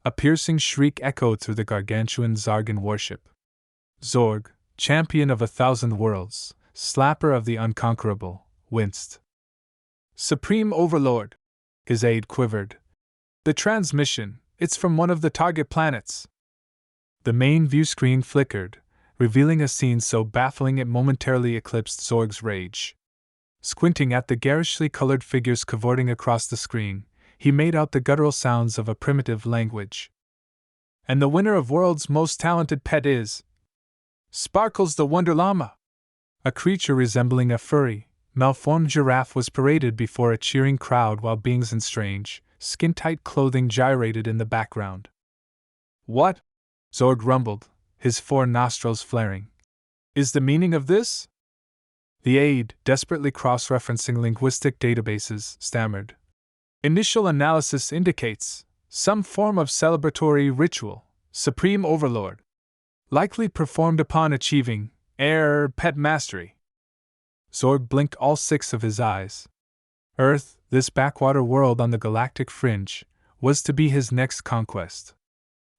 A piercing shriek echoed through the gargantuan Zargan warship. Zorg, champion of 1,000 worlds, slapper of the unconquerable, winced. Supreme Overlord! His aide quivered. The transmission, it's from one of the target planets. The main view screen flickered, revealing a scene so baffling it momentarily eclipsed Zorg's rage. Squinting at the garishly colored figures cavorting across the screen, he made out the guttural sounds of a primitive language. And the winner of World's Most Talented Pet is Sparkles the Wonder Llama. A creature resembling a furry, malformed giraffe was paraded before a cheering crowd while beings in strange, skin-tight clothing gyrated in the background. What? Zorg rumbled, his 4 nostrils flaring. Is the meaning of this? The aide, desperately cross-referencing linguistic databases, stammered. Initial analysis indicates some form of celebratory ritual, Supreme Overlord. Likely performed upon achieving pet mastery. Zorg blinked all 6 of his eyes. Earth, this backwater world on the galactic fringe, was to be his next conquest.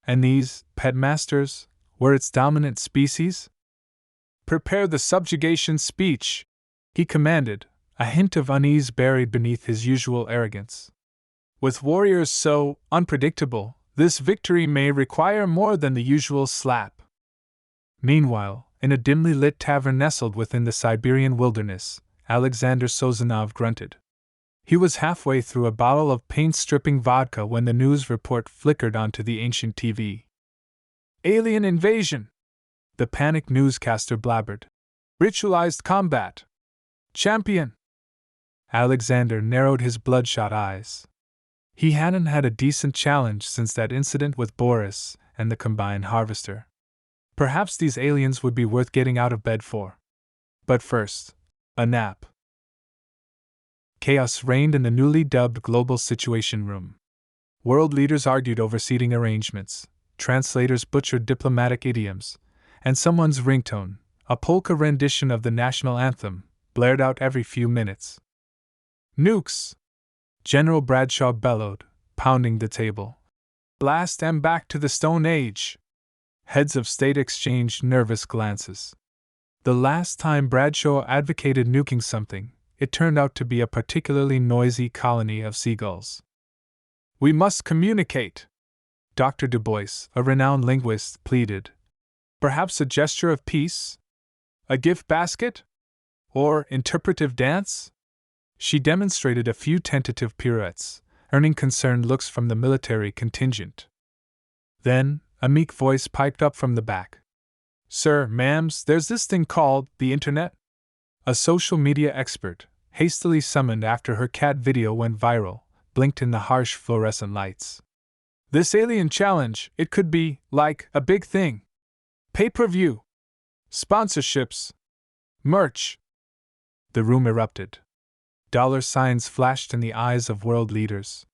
And these pet masters were its dominant species? Prepare the subjugation speech, he commanded, a hint of unease buried beneath his usual arrogance. With warriors so unpredictable, this victory may require more than the usual slap. Meanwhile, in a dimly lit tavern nestled within the Siberian wilderness, Alexander Sozanov grunted. He was halfway through a bottle of paint-stripping vodka when the news report flickered onto the ancient TV. Alien invasion! The panicked newscaster blabbered. Ritualized combat! Champion! Alexander narrowed his bloodshot eyes. He hadn't had a decent challenge since that incident with Boris and the combined harvester. Perhaps these aliens would be worth getting out of bed for. But first, a nap. Chaos reigned in the newly dubbed Global Situation Room. World leaders argued over seating arrangements, translators butchered diplomatic idioms, and someone's ringtone, a polka rendition of the national anthem, blared out every few minutes. Nukes! General Bradshaw bellowed, pounding the table. Blast them back to the Stone Age! Heads of state exchanged nervous glances. The last time Bradshaw advocated nuking something, it turned out to be a particularly noisy colony of seagulls. We must communicate, Dr. Du Bois, a renowned linguist, pleaded. Perhaps a gesture of peace? A gift basket? Or interpretive dance? She demonstrated a few tentative pirouettes, earning concerned looks from the military contingent. Then, a meek voice piped up from the back. Sir, ma'ams, there's this thing called the Internet? A social media expert, hastily summoned after her cat video went viral, blinked in the harsh fluorescent lights. This alien challenge, it could be, like, a big thing. Pay-per-view. Sponsorships. Merch. The room erupted. Dollar signs flashed in the eyes of world leaders.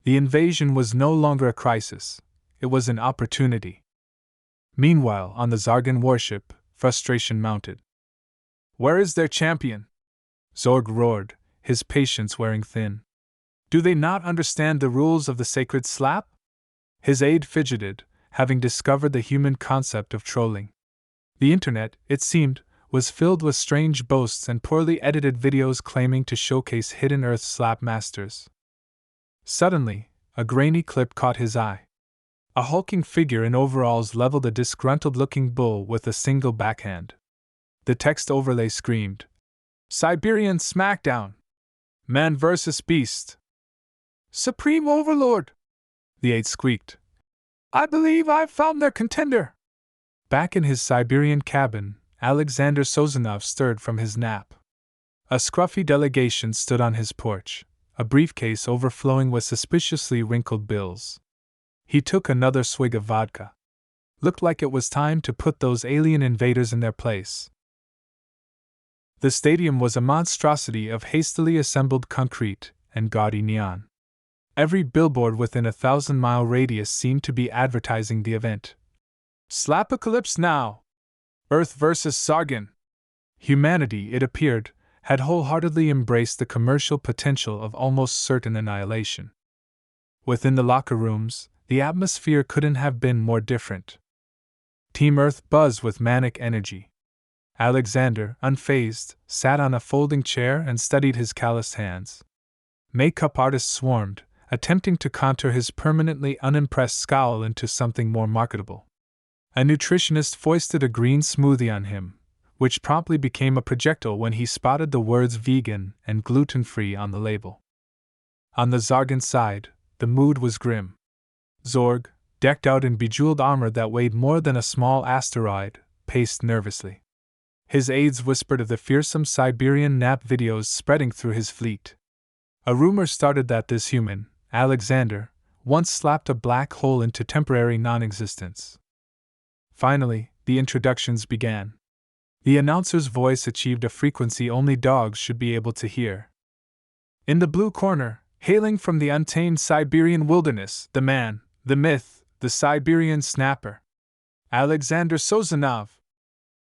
The invasion was no longer a crisis. It was an opportunity. Meanwhile, on the Zargan warship, frustration mounted. Where is their champion? Zorg roared, his patience wearing thin. Do they not understand the rules of the sacred slap? His aide fidgeted, having discovered the human concept of trolling. The Internet, it seemed, was filled with strange boasts and poorly edited videos claiming to showcase hidden Earth slap masters. Suddenly, a grainy clip caught his eye. A hulking figure in overalls leveled a disgruntled-looking bull with a single backhand. The text overlay screamed, Siberian Smackdown! Man vs. Beast! Supreme Overlord! The aide squeaked. I believe I've found their contender! Back in his Siberian cabin, Alexander Sozanov stirred from his nap. A scruffy delegation stood on his porch, a briefcase overflowing with suspiciously wrinkled bills. He took another swig of vodka. Looked like it was time to put those alien invaders in their place. The stadium was a monstrosity of hastily assembled concrete and gaudy neon. Every billboard within a 1,000-mile radius seemed to be advertising the event. Slapocalypse now! Earth vs. Zargan! Humanity, it appeared, had wholeheartedly embraced the commercial potential of almost certain annihilation. Within the locker rooms, the atmosphere couldn't have been more different. Team Earth buzzed with manic energy. Alexander, unfazed, sat on a folding chair and studied his calloused hands. Makeup artists swarmed, attempting to contour his permanently unimpressed scowl into something more marketable. A nutritionist foisted a green smoothie on him, which promptly became a projectile when he spotted the words vegan and gluten-free on the label. On the Zargan side, the mood was grim. Zorg, decked out in bejeweled armor that weighed more than a small asteroid, paced nervously. His aides whispered of the fearsome Siberian nap videos spreading through his fleet. A rumor started that this human, Alexander, once slapped a black hole into temporary non-existence. Finally, the introductions began. The announcer's voice achieved a frequency only dogs should be able to hear. In the blue corner, hailing from the untamed Siberian wilderness, the man, the myth, the Siberian snapper, Alexander Sozanov.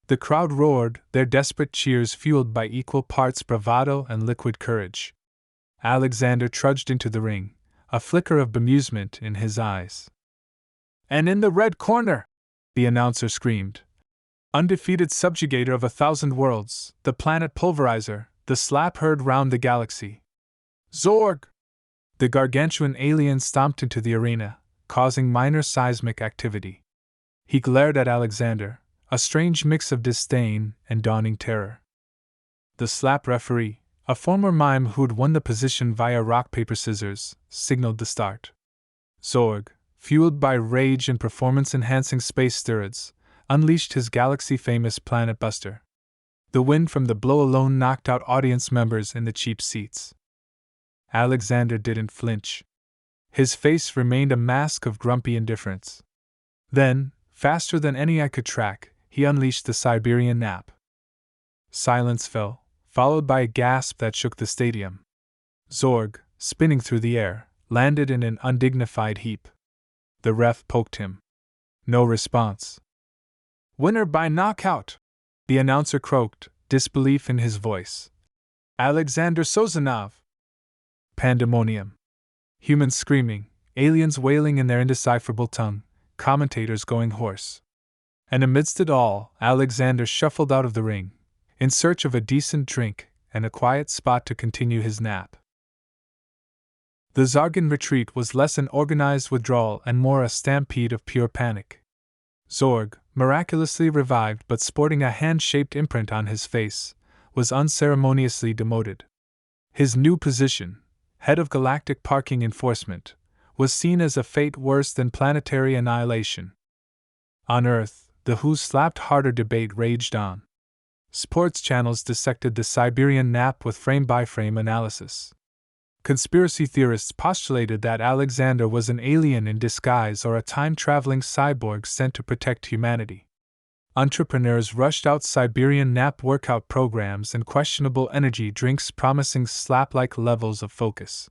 The crowd roared, their desperate cheers fueled by equal parts bravado and liquid courage. Alexander trudged into the ring, a flicker of bemusement in his eyes. And in the red corner, the announcer screamed, undefeated subjugator of 1,000 worlds, the planet pulverizer, the slap heard round the galaxy. Zorg! The gargantuan alien stomped into the arena, causing minor seismic activity. He glared at Alexander, a strange mix of disdain and dawning terror. The slap referee, a former mime who'd won the position via rock-paper-scissors, signaled the start. Zorg, fueled by rage and performance-enhancing space steroids, unleashed his galaxy-famous Planet Buster. The wind from the blow alone knocked out audience members in the cheap seats. Alexander didn't flinch. His face remained a mask of grumpy indifference. Then, faster than any eye could track, he unleashed the Siberian nap. Silence fell, followed by a gasp that shook the stadium. Zorg, spinning through the air, landed in an undignified heap. The ref poked him. No response. Winner by knockout, the announcer croaked, disbelief in his voice. Alexander Sozanov. Pandemonium. Humans screaming, aliens wailing in their indecipherable tongue, commentators going hoarse. And amidst it all, Alexander shuffled out of the ring, in search of a decent drink and a quiet spot to continue his nap. The Zargan retreat was less an organized withdrawal and more a stampede of pure panic. Zorg, miraculously revived but sporting a hand-shaped imprint on his face, was unceremoniously demoted. His new position, head of galactic parking enforcement, was seen as a fate worse than planetary annihilation. On Earth, the who slapped harder debate raged on. Sports channels dissected the Siberian nap with frame-by-frame analysis. Conspiracy theorists postulated that Alexander was an alien in disguise or a time-traveling cyborg sent to protect humanity. Entrepreneurs rushed out Siberian nap workout programs and questionable energy drinks promising slap-like levels of focus.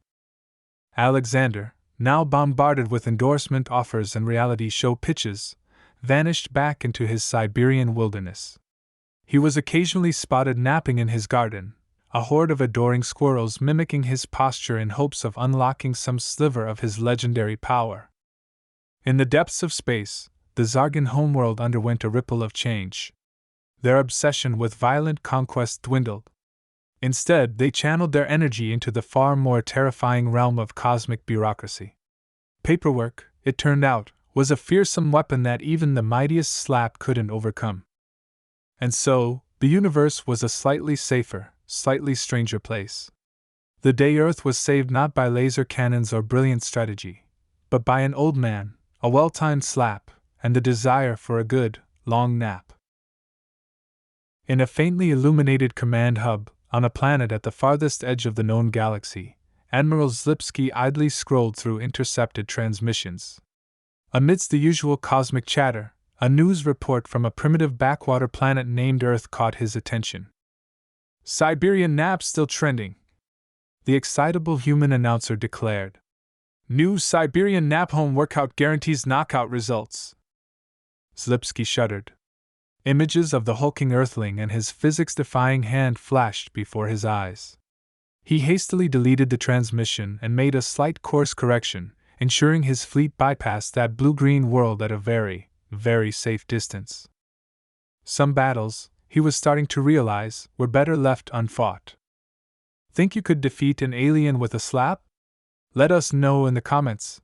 Alexander, now bombarded with endorsement offers and reality show pitches, vanished back into his Siberian wilderness. He was occasionally spotted napping in his garden, a horde of adoring squirrels mimicking his posture in hopes of unlocking some sliver of his legendary power. In the depths of space, the Zargan homeworld underwent a ripple of change. Their obsession with violent conquest dwindled. Instead, they channeled their energy into the far more terrifying realm of cosmic bureaucracy. Paperwork, it turned out, was a fearsome weapon that even the mightiest slap couldn't overcome. And so, the universe was a slightly safer, slightly stranger place. The day Earth was saved not by laser cannons or brilliant strategy, but by an old man, a well-timed slap, and the desire for a good, long nap. In a faintly illuminated command hub, on a planet at the farthest edge of the known galaxy, Admiral Zlipsky idly scrolled through intercepted transmissions. Amidst the usual cosmic chatter, a news report from a primitive backwater planet named Earth caught his attention. Siberian nap still trending, the excitable human announcer declared. New Siberian nap home workout guarantees knockout results. Zlipsky shuddered. Images of the hulking Earthling and his physics-defying hand flashed before his eyes. He hastily deleted the transmission and made a slight course correction, ensuring his fleet bypassed that blue-green world at a very, very safe distance. Some battles, he was starting to realize, were better left unfought. Think you could defeat an alien with a slap? Let us know in the comments.